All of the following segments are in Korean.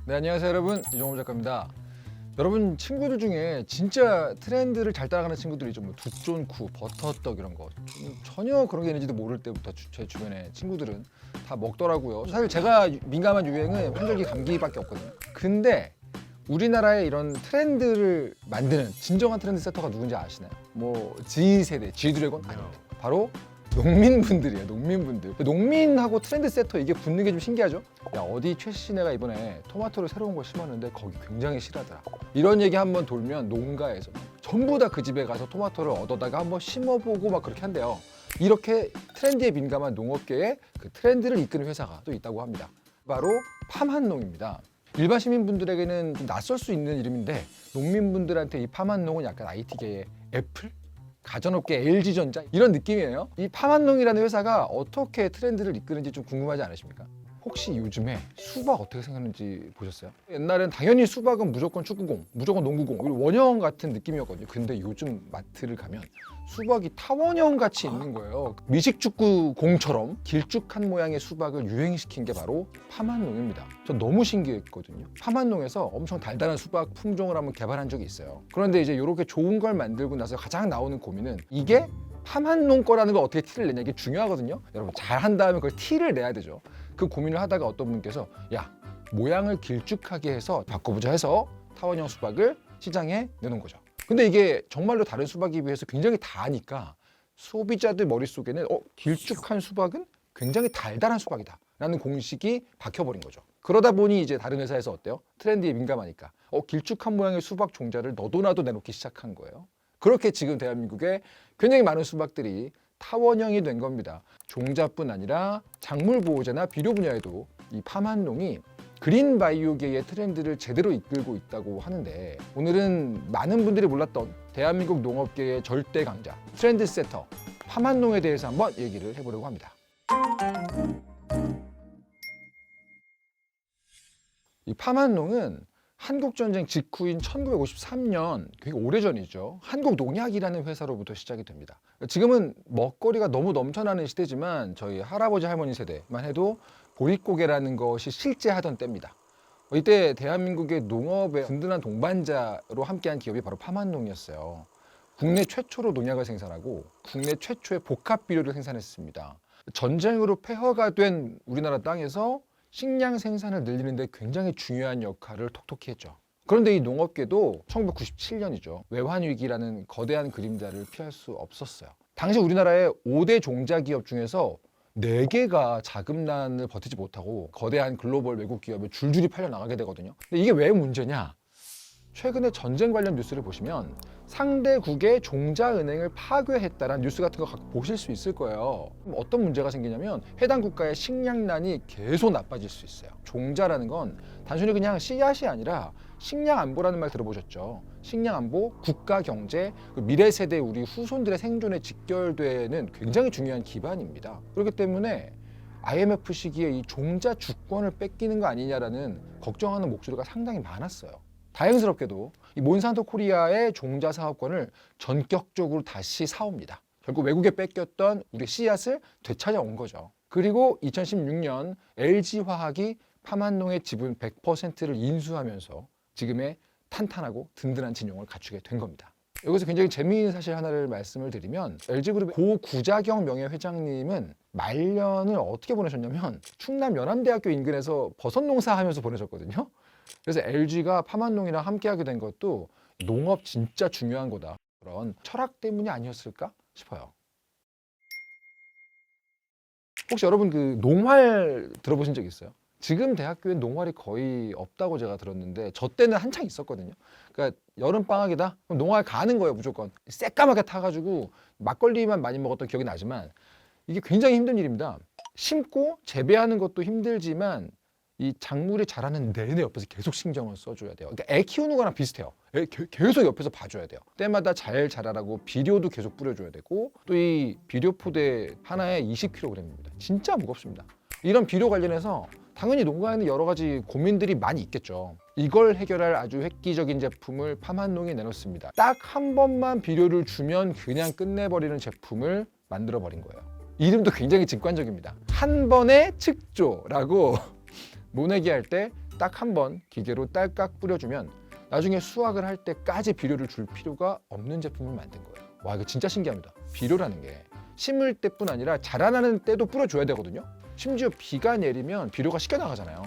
네, 안녕하세요 여러분, 이종호 작가입니다. 여러분 친구들 중에 진짜 트렌드를 잘 따라가는 친구들이 좀 두쫀쿠, 버터떡 이런 거 전혀 그런 게 있는지도 모를 때부터 제 주변에 친구들은 다 먹더라고요. 사실 제가 민감한 유행은 환절기 감기밖에 없거든요. 근데 우리나라의 이런 트렌드를 만드는 진정한 트렌드 세터가 누군지 아시나요? 뭐 G세대, G드래곤? 아닙니다. 바로 농민분들이에요. 농민분들. 농민하고 트렌드 세터 이게 붙는 게 좀 신기하죠? 야, 어디 최씨네가 이번에 토마토를 새로운 걸 심었는데 거기 굉장히 실하더라. 이런 얘기 한번 돌면 농가에서 전부 다 그 집에 가서 토마토를 얻어다가 한번 심어보고 막 그렇게 한대요. 이렇게 트렌드에 민감한 농업계에 그 트렌드를 이끄는 회사가 또 있다고 합니다. 바로 팜한농입니다. 일반 시민분들에게는 좀 낯설 수 있는 이름인데 농민분들한테 이 팜한농은 약간 IT계의 애플? 가전업계 LG전자 이런 느낌이에요. 이 팜한농이라는 회사가 어떻게 트렌드를 이끄는지 좀 궁금하지 않으십니까? 혹시 요즘에 수박 어떻게 생겼는지 보셨어요? 옛날엔 당연히 수박은 무조건 축구공, 무조건 농구공, 원형 같은 느낌이었거든요. 근데 요즘 마트를 가면 수박이 타원형 같이 있는 거예요. 미식축구공처럼 길쭉한 모양의 수박을 유행시킨 게 바로 팜한농입니다. 전 너무 신기했거든요. 팜한농에서 엄청 달달한 수박 품종을 한번 개발한 적이 있어요. 그런데 이제 이렇게 좋은 걸 만들고 나서 가장 나오는 고민은 이게 팜한농 거라는 걸 어떻게 티를 내냐, 이게 중요하거든요. 여러분 잘한 다음에 그걸 티를 내야 되죠. 그 고민을 하다가 어떤 분께서 야, 모양을 길쭉하게 해서 바꿔보자 해서 타원형 수박을 시장에 내놓은 거죠. 근데 이게 정말로 다른 수박에 비해서 굉장히 다하니까 소비자들 머릿속에는 길쭉한 수박은 굉장히 달달한 수박이다 라는 공식이 박혀버린 거죠. 그러다 보니 이제 다른 회사에서 어때요? 트렌드에 민감하니까 길쭉한 모양의 수박 종자를 너도나도 내놓기 시작한 거예요. 그렇게 지금 대한민국에 굉장히 많은 수박들이 타원형이 된 겁니다. 종자뿐 아니라 작물 보호제나 비료 분야에도 이 팜한농이 그린 바이오계의 트렌드를 제대로 이끌고 있다고 하는데, 오늘은 많은 분들이 몰랐던 대한민국 농업계의 절대 강자, 트렌드 세터 팜한농에 대해서 한번 얘기를 해보려고 합니다. 이 팜한농은 한국전쟁 직후인 1953년, 되게 오래전이죠. 한국농약이라는 회사로부터 시작이 됩니다. 지금은 먹거리가 너무 넘쳐나는 시대지만 저희 할아버지 할머니 세대만 해도 보릿고개라는 것이 실제 하던 때입니다. 이때 대한민국의 농업의 든든한 동반자로 함께한 기업이 바로 팜한농이었어요. 국내 최초로 농약을 생산하고 국내 최초의 복합 비료를 생산했습니다. 전쟁으로 폐허가 된 우리나라 땅에서 식량 생산을 늘리는 데 굉장히 중요한 역할을 톡톡히 했죠. 그런데 이 농업계도 1997년이죠. 외환위기라는 거대한 그림자를 피할 수 없었어요. 당시 우리나라의 5대 종자기업 중에서 4개가 자금난을 버티지 못하고 거대한 글로벌 외국 기업에 줄줄이 팔려나가게 되거든요. 근데 이게 왜 문제냐? 최근에 전쟁 관련 뉴스를 보시면 상대국의 종자은행을 파괴했다는 뉴스 같은 거 보실 수 있을 거예요. 어떤 문제가 생기냐면 해당 국가의 식량난이 계속 나빠질 수 있어요. 종자라는 건 단순히 그냥 씨앗이 아니라 식량 안보라는 말 들어보셨죠? 식량 안보, 국가 경제, 미래 세대 우리 후손들의 생존에 직결되는 굉장히 중요한 기반입니다. 그렇기 때문에 IMF 시기에 이 종자 주권을 뺏기는 거 아니냐라는 걱정하는 목소리가 상당히 많았어요. 다행스럽게도 이 몬산토 코리아의 종자 사업권을 전격적으로 다시 사옵니다. 결국 외국에 뺏겼던 우리 씨앗을 되찾아온 거죠. 그리고 2016년 LG화학이 팜한농의 지분 100%를 인수하면서 지금의 탄탄하고 든든한 진영을 갖추게 된 겁니다. 여기서 굉장히 재미있는 사실 하나를 말씀을 드리면 LG그룹의 고 구자경 명예회장님은 말년을 어떻게 보내셨냐면 충남 연암대학교 인근에서 버섯 농사하면서 보내셨거든요. 그래서 LG가 팜한농이랑 함께하게 된 것도 농업 진짜 중요한 거다, 그런 철학 때문이 아니었을까 싶어요. 혹시 여러분 그 농활 들어보신 적 있어요? 지금 대학교엔 농활이 거의 없다고 제가 들었는데 저 때는 한창 있었거든요. 그러니까 여름 방학이다? 그럼 농활 가는 거예요, 무조건. 새까맣게 타가지고 막걸리만 많이 먹었던 기억이 나지만 이게 굉장히 힘든 일입니다. 심고 재배하는 것도 힘들지만 이 작물이 자라는 내내 옆에서 계속 신경을 써줘야 돼요. 그러니까 애 키우는 거랑 비슷해요. 계속 옆에서 봐줘야 돼요. 때마다 잘 자라라고 비료도 계속 뿌려줘야 되고, 또 이 비료 포대 하나에 20kg입니다. 진짜 무겁습니다. 이런 비료 관련해서 당연히 농가에는 여러 가지 고민들이 많이 있겠죠. 이걸 해결할 아주 획기적인 제품을 팜한농이 내놓습니다. 딱 한 번만 비료를 주면 그냥 끝내버리는 제품을 만들어버린 거예요. 이름도 굉장히 직관적입니다. 한 번의 측조라고 모내기 할 때 딱 한 번 기계로 딸깍 뿌려주면 나중에 수확을 할 때까지 비료를 줄 필요가 없는 제품을 만든 거예요. 와, 이거 진짜 신기합니다. 비료라는 게 심을 때뿐 아니라 자라나는 때도 뿌려줘야 되거든요. 심지어 비가 내리면 비료가 씻겨나가잖아요.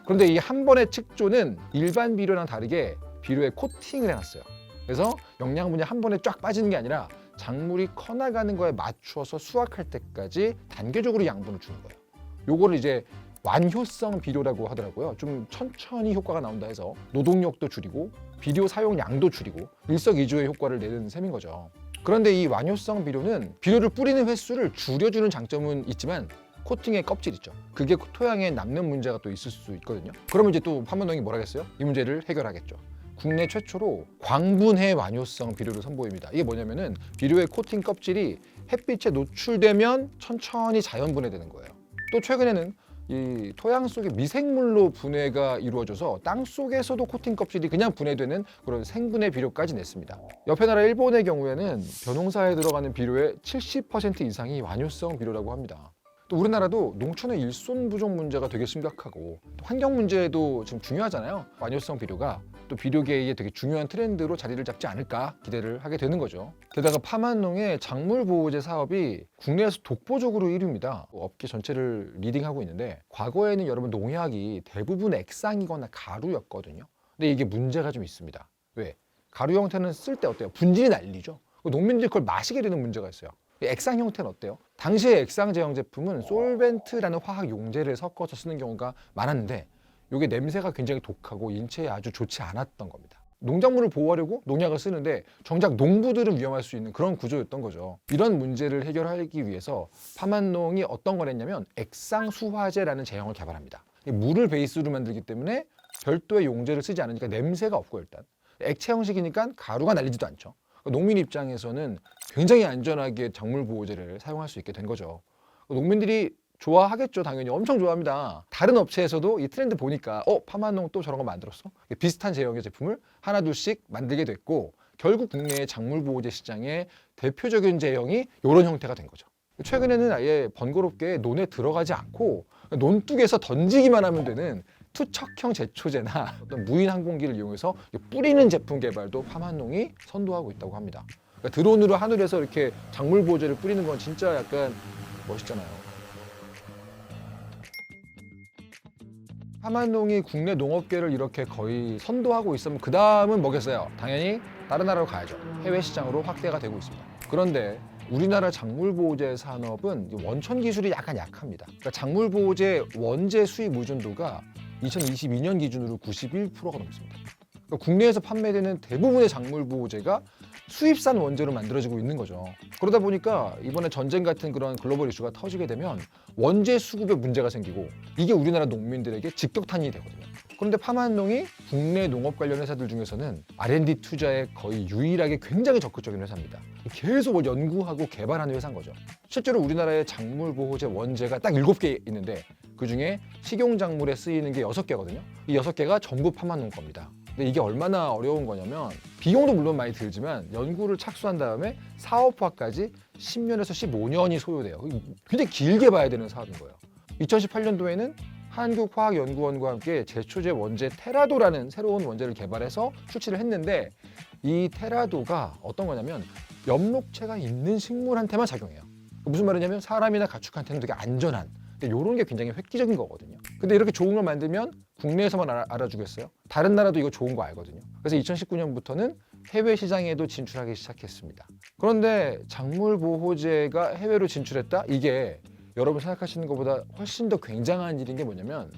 그런데 이 한 번의 측조는 일반 비료랑 다르게 비료에 코팅을 해놨어요. 그래서 영양분이 한 번에 쫙 빠지는 게 아니라 작물이 커나가는 거에 맞추어서 수확할 때까지 단계적으로 양분을 주는 거예요. 요거를 이제 완효성 비료라고 하더라고요. 좀 천천히 효과가 나온다 해서 노동력도 줄이고 비료 사용량도 줄이고 일석이조의 효과를 내는 셈인 거죠. 그런데 이 완효성 비료는 비료를 뿌리는 횟수를 줄여주는 장점은 있지만 코팅의 껍질 있죠. 그게 토양에 남는 문제가 또 있을 수 있거든요. 그러면 이제 또 판문동이 뭐라겠어요? 이 문제를 해결하겠죠. 국내 최초로 광분해 완효성 비료를 선보입니다. 이게 뭐냐면은 비료의 코팅 껍질이 햇빛에 노출되면 천천히 자연 분해되는 거예요. 또 최근에는 이 토양 속에 미생물로 분해가 이루어져서 땅 속에서도 코팅 껍질이 그냥 분해되는 그런 생분해 비료까지 냈습니다. 옆에 나라 일본의 경우에는 벼농사에 들어가는 비료의 70% 이상이 완효성 비료라고 합니다. 또 우리나라도 농촌의 일손 부족 문제가 되게 심각하고 또 환경 문제도 지금 중요하잖아요. 완효성 비료가 또 비료계의 되게 중요한 트렌드로 자리를 잡지 않을까 기대를 하게 되는 거죠. 게다가 파만농의 작물 보호제 사업이 국내에서 독보적으로 1위입니다. 업계 전체를 리딩하고 있는데 과거에는 여러분 농약이 대부분 액상이거나 가루였거든요. 근데 이게 문제가 좀 있습니다. 왜? 가루 형태는 쓸 때 어때요? 분진이 날리죠. 농민들이 그걸 마시게 되는 문제가 있어요. 액상 형태는 어때요? 당시에 액상 제형 제품은 솔벤트라는 화학 용제를 섞어서 쓰는 경우가 많았는데 이게 냄새가 굉장히 독하고 인체에 아주 좋지 않았던 겁니다. 농작물을 보호하려고 농약을 쓰는데 정작 농부들은 위험할 수 있는 그런 구조였던 거죠. 이런 문제를 해결하기 위해서 파만농이 어떤 걸 했냐면 액상수화제라는 제형을 개발합니다. 물을 베이스로 만들기 때문에 별도의 용제를 쓰지 않으니까 냄새가 없고 일단 액체 형식이니까 가루가 날리지도 않죠. 농민 입장에서는 굉장히 안전하게 작물 보호제를 사용할 수 있게 된 거죠. 농민들이 좋아하겠죠. 당연히 엄청 좋아합니다. 다른 업체에서도 이 트렌드 보니까 파마농 또 저런 거 만들었어? 비슷한 제형의 제품을 하나 둘씩 만들게 됐고 결국 국내의 작물 보호제 시장의 대표적인 제형이 이런 형태가 된 거죠. 최근에는 아예 번거롭게 논에 들어가지 않고 논둑에서 던지기만 하면 되는 투척형 제초제나 어떤 무인 항공기를 이용해서 뿌리는 제품 개발도 파만농이 선도하고 있다고 합니다. 그러니까 드론으로 하늘에서 이렇게 작물 보호제를 뿌리는 건 진짜 약간 멋있잖아요. 파만농이 국내 농업계를 이렇게 거의 선도하고 있으면 그 다음은 뭐겠어요? 당연히 다른 나라로 가야죠. 해외 시장으로 확대가 되고 있습니다. 그런데 우리나라 작물보호제 산업은 원천 기술이 약간 약합니다. 그러니까 작물보호제 원재 수입 의존도가 2022년 기준으로 91%가 넘습니다. 그러니까 국내에서 판매되는 대부분의 작물보호제가 수입산 원재로 만들어지고 있는 거죠. 그러다 보니까 이번에 전쟁 같은 그런 글로벌 이슈가 터지게 되면 원재 수급에 문제가 생기고 이게 우리나라 농민들에게 직격탄이 되거든요. 그런데 파만농이 국내 농업 관련 회사들 중에서는 R&D 투자에 거의 유일하게 굉장히 적극적인 회사입니다. 계속 뭘 연구하고 개발하는 회사인 거죠. 실제로 우리나라의 작물보호제 원재가 딱 7개 있는데 그중에 식용작물에 쓰이는 게 6개거든요. 이 6개가 전부 파만농 겁니다. 근데 이게 얼마나 어려운 거냐면 비용도 물론 많이 들지만 연구를 착수한 다음에 사업화까지 10년에서 15년이 소요돼요. 굉장히 길게 봐야 되는 사업인 거예요. 2018년도에는 한국화학연구원과 함께 제초제 원재 테라도라는 새로운 원재를 개발해서 출시를 했는데 이 테라도가 어떤 거냐면 엽록체가 있는 식물한테만 작용해요. 무슨 말이냐면 사람이나 가축한테는 되게 안전한 이런 게 굉장히 획기적인 거거든요. 근데 이렇게 좋은 걸 만들면 국내에서만 알아주겠어요? 다른 나라도 이거 좋은 거 알거든요. 그래서 2019년부터는 해외 시장에도 진출하기 시작했습니다. 그런데 작물 보호제가 해외로 진출했다? 이게 여러분 생각하시는 것보다 훨씬 더 굉장한 일인 게 뭐냐면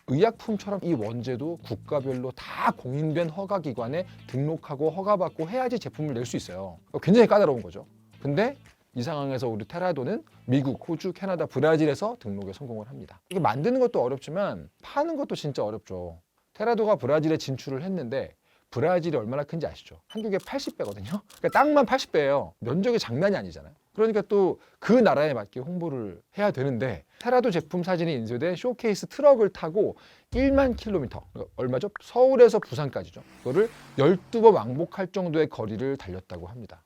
의약품처럼 이 원재도 국가별로 다 공인된 허가기관에 등록하고 허가받고 해야지 제품을 낼 수 있어요. 굉장히 까다로운 거죠. 근데 이 상황에서 우리 테라도는 미국, 호주, 캐나다, 브라질에서 등록에 성공을 합니다. 이게 만드는 것도 어렵지만 파는 것도 진짜 어렵죠. 테라도가 브라질에 진출을 했는데 브라질이 얼마나 큰지 아시죠? 한국의 80배거든요. 그러니까 땅만 80배예요. 면적이 장난이 아니잖아요. 그러니까 또 그 나라에 맞게 홍보를 해야 되는데 테라도 제품 사진이 인쇄된 쇼케이스 트럭을 타고 1만 킬로미터, 얼마죠? 서울에서 부산까지죠. 그거를 12번 왕복할 정도의 거리를 달렸다고 합니다.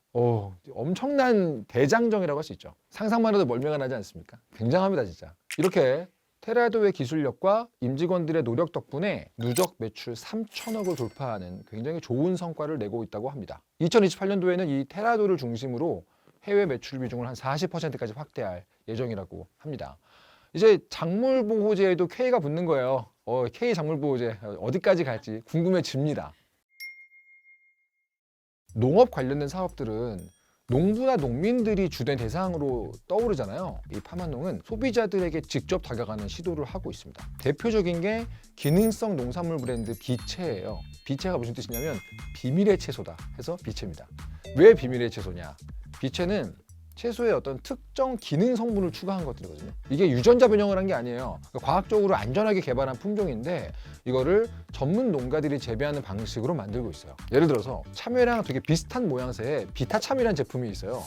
엄청난 대장정이라고 할 수 있죠. 상상만 해도 멀미가 나지 않습니까? 굉장합니다, 진짜. 이렇게 테라도의 기술력과 임직원들의 노력 덕분에 누적 매출 3천억을 돌파하는 굉장히 좋은 성과를 내고 있다고 합니다. 2028년도에는 이 테라도를 중심으로 해외 매출 비중을 한 40%까지 확대할 예정이라고 합니다. 이제 작물 보호제에도 K가 붙는 거예요. K 작물 보호제 어디까지 갈지 궁금해집니다. 농업 관련된 사업들은 농부나 농민들이 주된 대상으로 떠오르잖아요. 이 파만농은 소비자들에게 직접 다가가는 시도를 하고 있습니다. 대표적인 게 기능성 농산물 브랜드 비채예요. 비채가 무슨 뜻이냐면 비밀의 채소다 해서 비채입니다. 왜 비밀의 채소냐? 비채는 채소에 어떤 특정 기능 성분을 추가한 것들이거든요. 이게 유전자 변형을 한 게 아니에요. 그러니까 과학적으로 안전하게 개발한 품종인데 이거를 전문 농가들이 재배하는 방식으로 만들고 있어요. 예를 들어서 참외랑 되게 비슷한 모양새의 비타참이라는 제품이 있어요.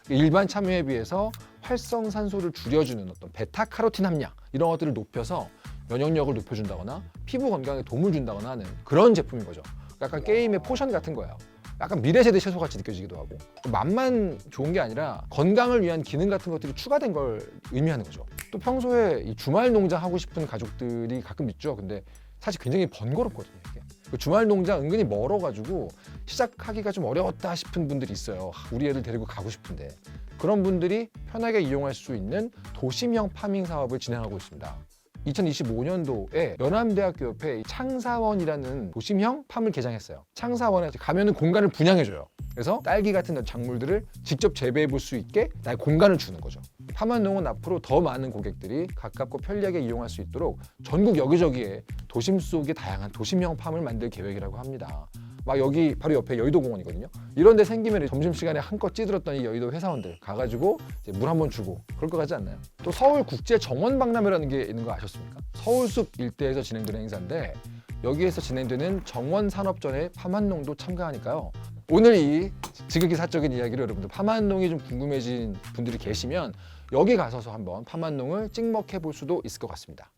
일반 참외에 비해서 활성산소를 줄여주는 어떤 베타카로틴 함량 이런 것들을 높여서 면역력을 높여준다거나 피부 건강에 도움을 준다거나 하는 그런 제품인 거죠. 약간 게임의 포션 같은 거예요. 약간 미래세대 채소같이 느껴지기도 하고 맛만 좋은 게 아니라 건강을 위한 기능 같은 것들이 추가된 걸 의미하는 거죠. 또 평소에 이 주말 농장 하고 싶은 가족들이 가끔 있죠. 근데 사실 굉장히 번거롭거든요. 이게. 그 주말 농장 은근히 멀어가지고 시작하기가 좀 어려웠다 싶은 분들이 있어요. 우리 애들 데리고 가고 싶은데 그런 분들이 편하게 이용할 수 있는 도심형 파밍 사업을 진행하고 있습니다. 2025년도에 연암대학교 옆에 창사원이라는 도심형 팜을 개장했어요. 창사원에 가면은 공간을 분양해줘요. 그래서 딸기 같은 작물들을 직접 재배해 볼 수 있게 나의 공간을 주는 거죠. 파만농은 앞으로 더 많은 고객들이 가깝고 편리하게 이용할 수 있도록 전국 여기저기에 도심 속의 다양한 도심형 팜을 만들 계획이라고 합니다. 막 여기 바로 옆에 여의도공원이거든요. 이런 데 생기면 점심시간에 한껏 찌들었던 이 여의도 회사원들 가가지고 물 한번 주고 그럴 것 같지 않나요? 또 서울국제정원박람회라는 게 있는 거 아셨습니까? 서울숲 일대에서 진행되는 행사인데 여기에서 진행되는 정원산업전에 파만농도 참가하니까요. 오늘 이 지극히 사적인 이야기를 여러분들 파만농이 좀 궁금해진 분들이 계시면 여기 가셔서 한번 파만농을 찍먹해 볼 수도 있을 것 같습니다.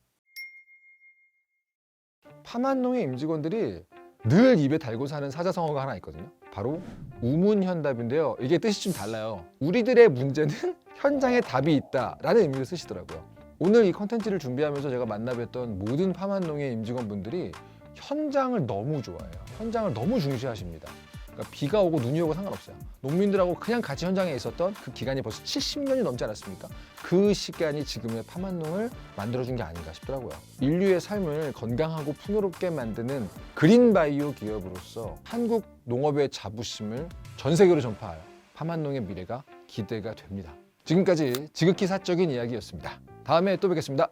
파만농의 임직원들이 늘 입에 달고 사는 사자성어가 하나 있거든요. 바로 우문현답인데요. 이게 뜻이 좀 달라요. 우리들의 문제는 현장에 답이 있다라는 의미를 쓰시더라고요. 오늘 이 컨텐츠를 준비하면서 제가 만나뵀던 모든 파만농의 임직원분들이 현장을 너무 좋아해요. 현장을 너무 중시하십니다. 그러니까 비가 오고 눈이 오고 상관없어요. 농민들하고 그냥 같이 현장에 있었던 그 기간이 벌써 70년이 넘지 않았습니까? 그 시간이 지금의 파만농을 만들어준 게 아닌가 싶더라고요. 인류의 삶을 건강하고 풍요롭게 만드는 그린바이오 기업으로서 한국 농업의 자부심을 전 세계로 전파하여 파만농의 미래가 기대가 됩니다. 지금까지 지극히 사적인 이야기였습니다. 다음에 또 뵙겠습니다.